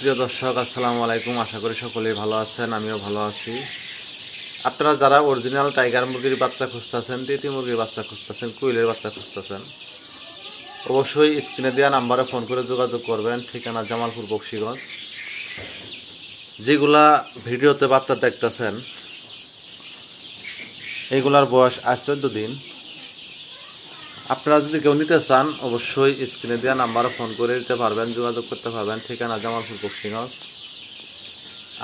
প্রিয় দর্শক, আসসালামু আলাইকুম। আশা করি সকলেই ভালো আছেন, আমিও ভালো আছি। আপনারা যারা অরিজিনাল টাইগার মুরগির বাচ্চা খুঁজতেছেন, তিতি মুরগির বাচ্চা খুঁজতেছেন, কুইলের বাচ্চা খুঁজতেছেন, অবশ্যই স্ক্রিনে দেওয়া নাম্বারে ফোন করে যোগাযোগ করবেন। ঠিকানা জামালপুর বকশীগঞ্জ। যেগুলা ভিডিওতে বাচ্চা দেখতেছেন এইগুলার বয়স আজ 14 দিন। আপনারা যদি কেউ নিতে চান অবশ্যই স্ক্রিনে দেওয়া নাম্বারে ফোন করে দিতে পারবেন, যোগাযোগ করতে পারবেন। ঠিকানা জামালপুর বকশীগঞ্জ।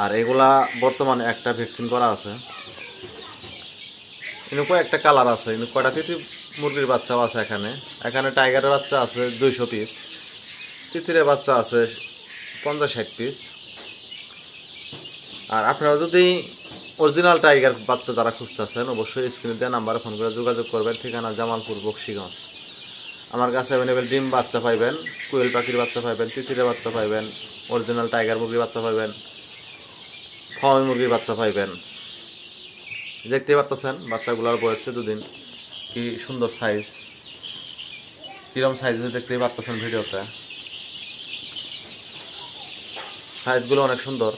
আর এগুলা বর্তমানে একটা ভ্যাকসিন করা আছে। এরকম একটা কালার আছে, কয়টা তিতি মুরগির বাচ্চাও আছে। এখানে টাইগারের বাচ্চা আছে 200 পিস, তিতিরের বাচ্চা আছে 50-60 পিস। আর আপনারা যদি অরিজিনাল টাইগার বাচ্চা যারা খুঁজতেছেন অবশ্যই স্ক্রিনে দেওয়া নাম্বারে ফোন করে যোগাযোগ করবেন। ঠিকানা জামালপুর বকশীগঞ্জ। আমার কাছে অ্যাভেলেবেল ডিম বাচ্চা পাইবেন, কোয়েল পাখির বাচ্চা পাইবেন, তিতিরের বাচ্চা পাইবেন, অরিজিনাল টাইগার মুরগির বাচ্চা পাইবেন, ফার্মি মুরগির বাচ্চা পাইবেন। দেখতে পাচ্ছেন বাচ্চাগুলোর বয়স 14 দিন। কি সুন্দর সাইজ, কিরম সাইজ দেখতেই পাচ্ছেন ভিডিওতে। সাইজগুলো অনেক সুন্দর।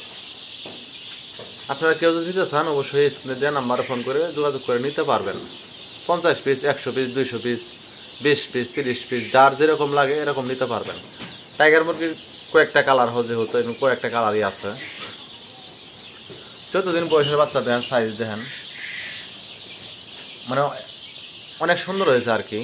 আপনারা কেউ যদি নিতে চান অবশ্যই স্ক্রিনে দেওয়া নাম্বারে ফোন করে যোগাযোগ করে নিতে পারবেন। 50 piece, 100 piece, 200 piece, 20 piece, 30 piece, যার যেরকম লাগে এরকম নিতে পারবেন। টাইগার মুরগির কয়েকটা কালার হচ্ছে, এরকম কয়েকটা কালারই আছে। 14 দিন বয়সের বাচ্চা দেখেন, সাইজ দেখেন, মানে অনেক সুন্দর হয়েছে আর কি।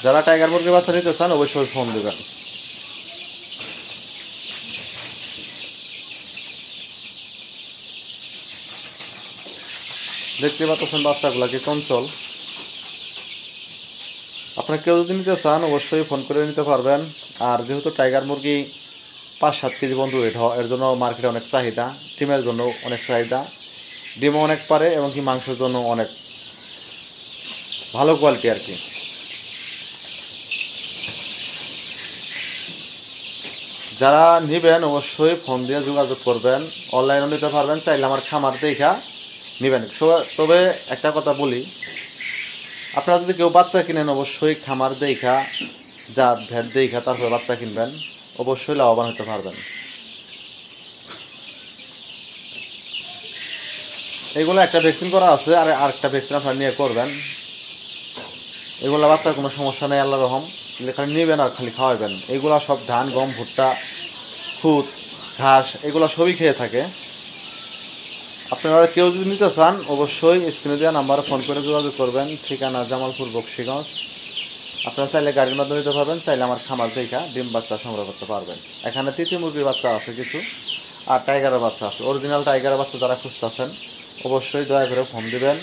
যারা টাইগার মুরগির বাচ্চা নিতে চান অবশ্যই ফোন দেবেন। দেখতে পাচ্ছেন বাচ্চাগুলা কি চঞ্চল। আপনারা কেউ যদি নিতে চান অবশ্যই ফোন করে নিতে পারবেন। আর যেহেতু টাইগার মুরগি 5-7 কেজি পর্যন্ত ওয়েট হয়, এর জন্য মার্কেটে অনেক চাহিদা, ডিমের জন্য অনেক চাহিদা, ডিমও অনেক পারে এবং কি মাংসের জন্য অনেক ভালো কোয়ালিটি আর কি। যারা নেবেন অবশ্যই ফোন দিয়ে যোগাযোগ করবেন, অনলাইনেও নিতে পারবেন, চাইলে আমার খামার দেখা নেবেন। তবে একটা কথা বলি, আপনারা যদি কেউ বাচ্চা কিনেন অবশ্যই খামার দেখা, জাত ভেদ দেখা তারপরে বাচ্চা কিনবেন, অবশ্যই লাভবান হতে পারবেন। এগুলো একটা ভ্যাকসিন করা আছে, আর আরেকটা ভ্যাকসিন আপনারা নিয়ে করবেন। এগুলো বাচ্চার কোনো সমস্যা নেই, আল্লাহর রহম। খালি নেবেন আর খালি খাওয়াবেন। এগুলা সব ধান, গম, ভুট্টা, খুদ, ঘাস এগুলো সবই খেয়ে থাকে। আপনারা কেউ যদি নিতে চান অবশ্যই স্ক্রিনে দেওয়া নাম্বারে ফোন করে যোগাযোগ করবেন। ঠিকানা জামালপুর বকশীগঞ্জ। আপনারা চাইলে গাড়ির মাধ্যমে নিতে পারবেন, চাইলে আমার খামার থেকে ডিম বাচ্চা সংগ্রহ করতে পারবেন। এখানে তিতি মুরগির বাচ্চা আছে কিছু, আর টাইগারের বাচ্চা আছে। অরিজিনাল টাইগারের বাচ্চা যারা খুঁজতেছেন অবশ্যই দয়া করে ফোন দিবেন।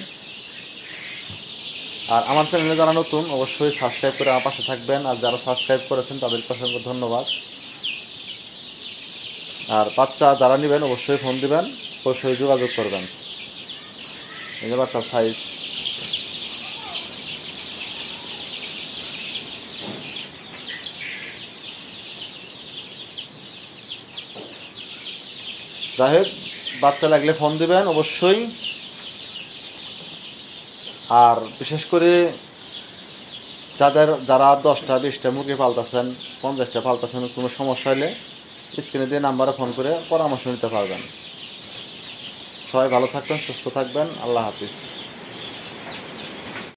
আর আমার চ্যানেলে যারা নতুন অবশ্যই সাবস্ক্রাইব করে আমার পাশে থাকবেন। আর যারা সাবস্ক্রাইব করেছেন তাদেরকে অসংখ্য ধন্যবাদ। আর বাচ্চা যারা নেবেন অবশ্যই ফোন দিবেন, অবশ্যই যোগাযোগ করবেন। এই যে বাচ্চার সাইজ। যাই হোক, বাচ্চা লাগলে ফোন দিবেন অবশ্যই। আর বিশেষ করে যারা 10টা 20টা মুরগি পালতেছেন, 50টা পালতেছেন, কোনো সমস্যা হলে স্ক্রিনে দিয়ে নাম্বারে ফোন করে পরামর্শ নিতে পারবেন। সবাই ভালো থাকবেন, সুস্থ থাকবেন। আল্লাহ হাফিজ।